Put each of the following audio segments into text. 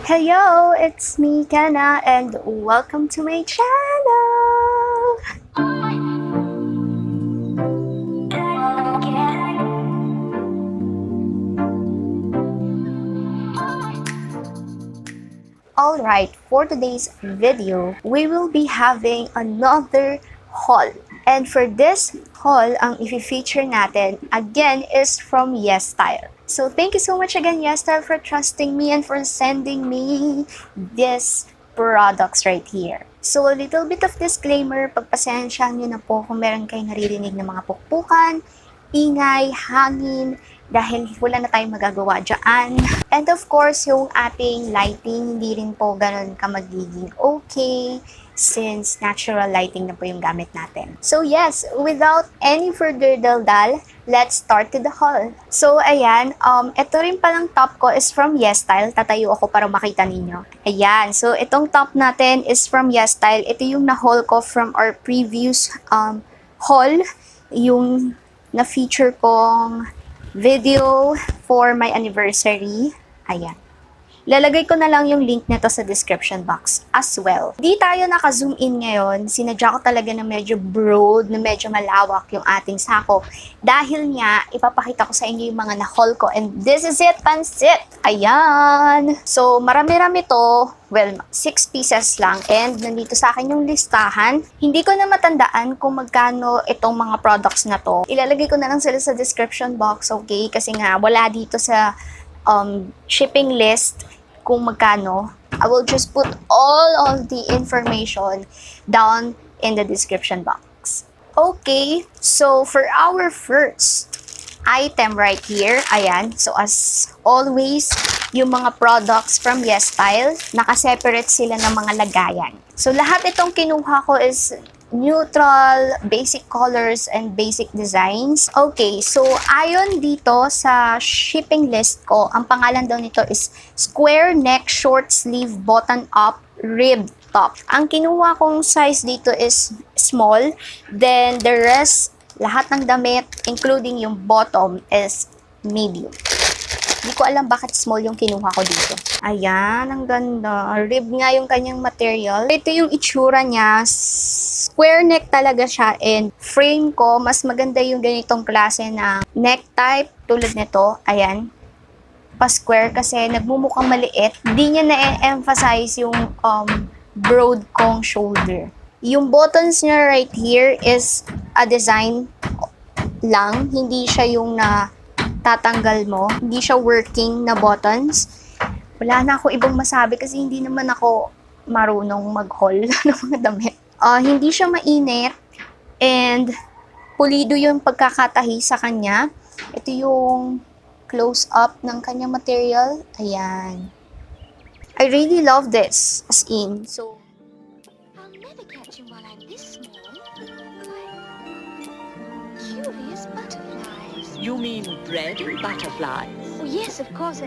Hello, it's me, Kennah, and welcome to my channel! Alright, for today's video, we will be having another haul. And for this haul, ang i-feature natin, again, is from Yesstyle. So, thank you so much again, Yesstyle, for trusting me and for sending me these products right here. So, a little bit of disclaimer, pagpasensyahan nyo na po kung meron kayong naririnig ng mga pukpukan, ingay, hangin, dahil wala na tayong magagawa dyan. And of course, yung ating lighting, hindi rin po ganun ka magiging okay since natural lighting na po yung gamit natin. So yes, without any further daldal, let's start to the haul. So ayan, ito rin palang top ko is from Yesstyle. Tatayo ako para makita ninyo. Ayan, so itong top natin is from Yesstyle. Ito yung na-haul ko from our previous haul. Yung na-feature kong video for my anniversary. Ayan. Lalagay ko na lang yung link nito sa description box as well. Di tayo naka-zoom in ngayon. Sinadya ko talaga na medyo broad, na medyo malawak yung ating sako. Dahil nga, ipapakita ko sa inyo yung mga na-haul ko. And this is it, pansit! Ayan! So, marami-rami to. Well, 6 pieces lang. And nandito sa akin yung listahan. Hindi ko na matandaan kung magkano itong mga products na to. Ilalagay ko na lang sila sa description box, okay? Kasi nga, wala dito sa shipping list kung magkano. I will just put all of the information down in the description box. Okay, so for our first item right here, ayan, so as always, yung mga products from Yesstyle, nakaseparate sila ng mga lagayan. So lahat itong kinuha ko is neutral, basic colors, and basic designs. Okay, so ayon dito sa shipping list ko, ang pangalan daw nito is square neck short sleeve button up ribbed top. Ang kinuha kong size dito is small, then the rest, lahat ng damit, including yung bottom, is medium. Hindi ko alam bakit small yung kinuha ko dito. Ayan, ang ganda. Rib nga yung kanyang material. Ito yung itsura niya. Square neck talaga siya. And frame ko, mas maganda yung ganitong klase na neck type. Tulad nito. Ayan. Pa-square kasi nagmumukhang maliit. Hindi niya na-emphasize yung broad kong shoulder. Yung buttons niya right here is a design lang. Hindi siya yung tatanggal mo. Hindi siya working na buttons. Wala na ako ibang masabi kasi hindi naman ako marunong mag-haul ng mga damit. Hindi siya mainit and pulido yung pagkakatahi sa kanya. Ito yung close-up ng kanyang material. Ayan. I really love this. As in. So, I'll never catch him while I'm this small. Curious butterflies. You mean bread butterflies? Oh, yes, of course.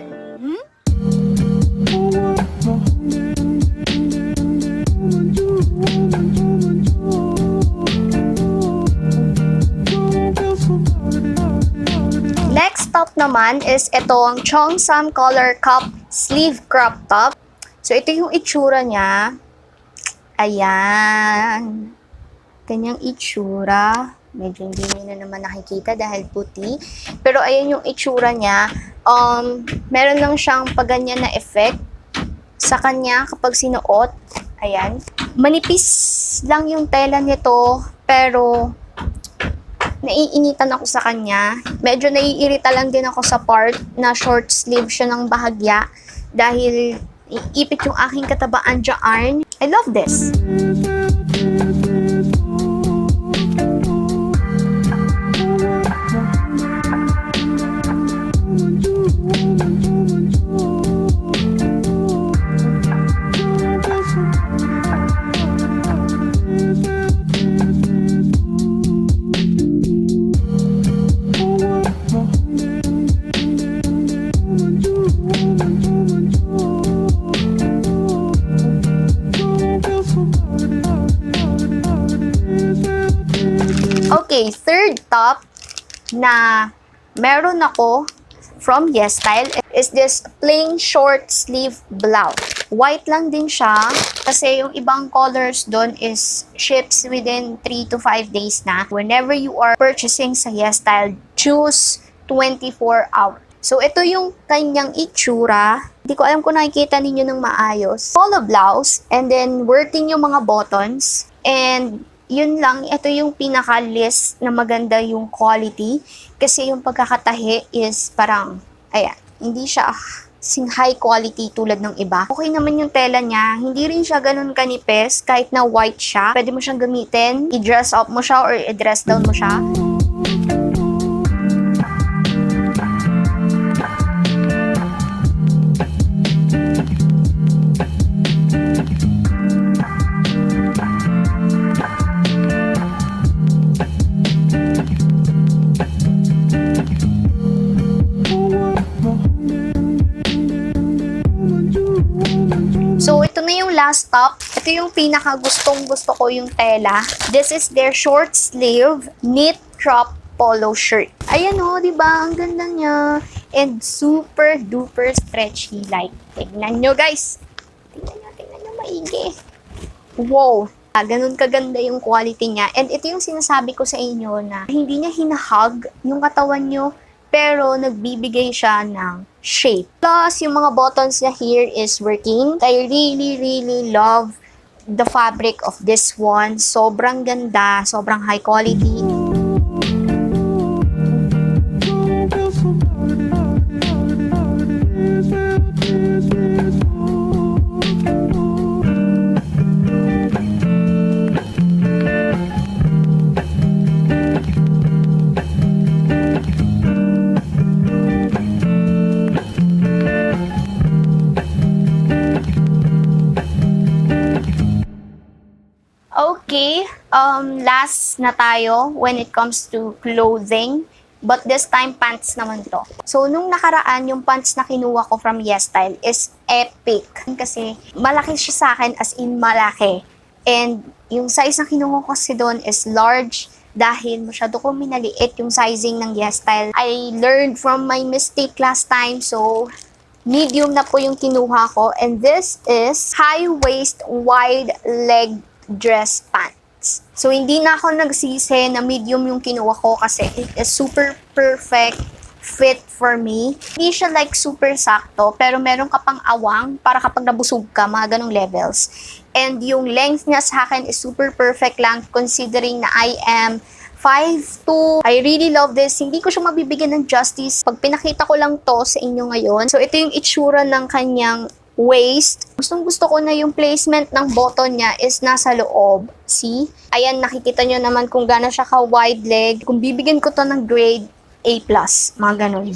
Next top naman is itong Cheongsam Color Cup Sleeve Crop Top. So, ito yung itsura niya. Ayan. Ganyang itsura. Medyo hindi nyo na naman nakikita dahil puti. Pero ayan yung itsura niya. Meron lang siyang paganyan na effect sa kanya kapag sinuot. Ayan. Manipis lang yung tela nito. Pero naiinitan ako sa kanya. Medyo naiirita lang din ako sa part na short sleeve siya ng bahagya. Dahil iipit yung aking katabaan dyan. I love this. Okay, third top na meron ako from Yesstyle is this plain short sleeve blouse. White lang din siya kasi yung ibang colors doon is ships within 3 to 5 days na. Whenever you are purchasing sa Yesstyle, choose 24 hours. So, ito yung kanyang itsura. Hindi ko alam kung nakikita ninyo ng maayos. Polo blouse, and then working yung mga buttons. And, yun lang, ito yung pinaka-list na maganda yung quality. Kasi yung pagkakatahi is parang, ayan, hindi siya high quality tulad ng iba. Okay naman yung tela niya. Hindi rin siya ganun kanipis. Kahit na white siya, pwede mo siyang gamitin. I-dress up mo siya or i-dress down mo siya. So, ito na yung last top. Ito yung pinaka gustong-gusto ko yung tela. This is their short sleeve knit crop polo shirt. Ayan o, diba? Ang ganda niya. And super duper stretchy like. Tignan nyo guys. Tignan nyo maigi. Wow. Ganun kaganda yung quality niya. And ito yung sinasabi ko sa inyo na hindi niya hinahug yung katawan nyo, pero nagbibigay siya ng shape. Plus, yung mga buttons niya here is working. I really love the fabric of this one. Sobrang ganda, sobrang high quality. Okay, last na tayo when it comes to clothing. But this time, pants naman to. So, nung nakaraan, yung pants na kinuha ko from Yesstyle is epic. Kasi, malaki siya sa akin as in malaki. And, yung size na kinuha ko kasi doon is large dahil masyado ko minaliit yung sizing ng Yesstyle. I learned from my mistake last time. So, medium na po yung kinuha ko. And this is high waist, wide leg dress pants. So, hindi na ako nagsisi na medium yung kinuha ko kasi it is super perfect fit for me. Hindi siya like super sakto, pero meron ka pang awang para kapag nabusog ka, mga ganong levels. And yung length niya sa akin is super perfect lang considering na I am 5'2". I really love this. Hindi ko siya mabibigyan ng justice pag pinakita ko lang to sa inyo ngayon. So, ito yung itsura ng kanyang waist. Gustong-gusto ko na yung placement ng button niya is nasa loob. See? Ayan, nakikita nyo naman kung gano'n siya ka-wide leg. Kung bibigyan ko to ng grade A+, mga ganun.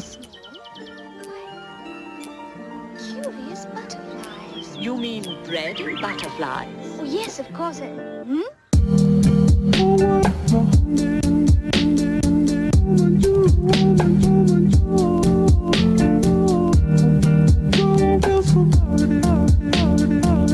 Curious butterflies. You mean bread butterflies? Oh, yes, of course.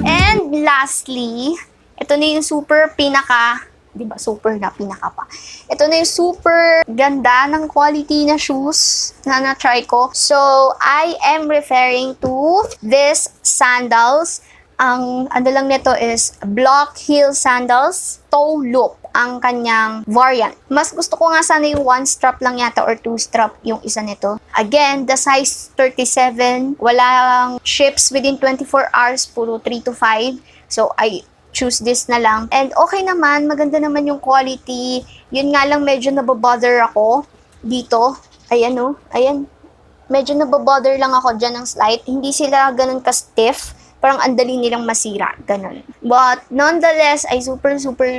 And lastly, ito na yung super pinaka, di ba super na pinaka pa. Ito na yung super ganda ng quality na shoes na na-try ko. So, I am referring to this sandals. Ang ano lang nito is block heel sandals, toe loop ang kanyang variant. Mas gusto ko nga sana yung one strap lang yata or two strap yung isa nito. Again, the size 37, walang ships within 24 hours, puro 3 to 5. So, I choose this na lang. And okay naman, maganda naman yung quality. Yun nga lang medyo nababother ako dito. Ayan o, ayan. Medyo nababother lang ako dyan ng slight. Hindi sila ganun ka-stiff. Parang andali nilang masira. Ganun. But nonetheless, I super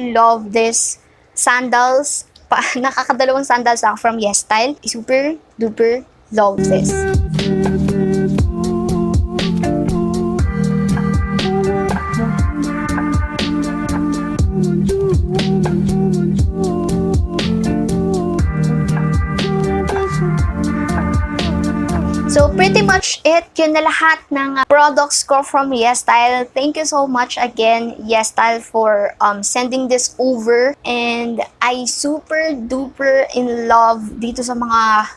love this sandals. Nakakadalawang sandals ako from Yesstyle. I super duper love this. So, pretty much it. Yun na lahat ng products ko from Yesstyle. Thank you so much again, Yesstyle, for sending this over. And I super duper in love dito sa mga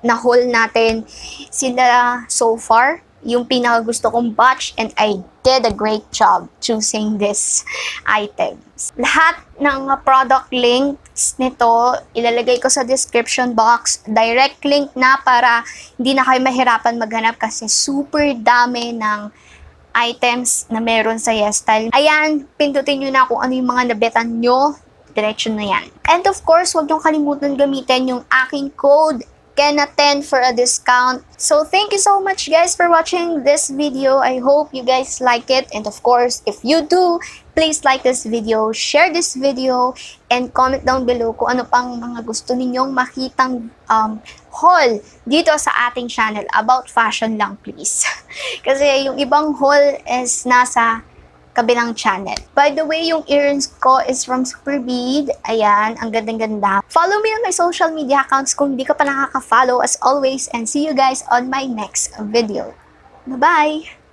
na-haul natin sila so far. Yung pinakagusto kong batch, and I did a great job choosing this items. Lahat ng product links nito, ilalagay ko sa description box. Direct link na para hindi na kayo mahirapan maghanap kasi super dami ng items na meron sa Yesstyle. Ayan, pindutin nyo na kung ano yung mga nabetan nyo. Direction na yan. And of course, huwag nyo kalimutan gamitin yung aking code KENNAH10 for a discount. So thank you so much guys for watching this video. I hope you guys like it. And of course, if you do, please like this video, share this video, and comment down below kung ano pang mga gusto ninyong makitang haul dito sa ating channel. About fashion lang please. Kasi yung ibang haul is nasa kabilang channel. By the way, yung earrings ko is from Super Bead. Ayan, ang gandang-ganda. Follow me on my social media accounts kung di ka pa nakaka-follow as always, and see you guys on my next video. Bye-bye!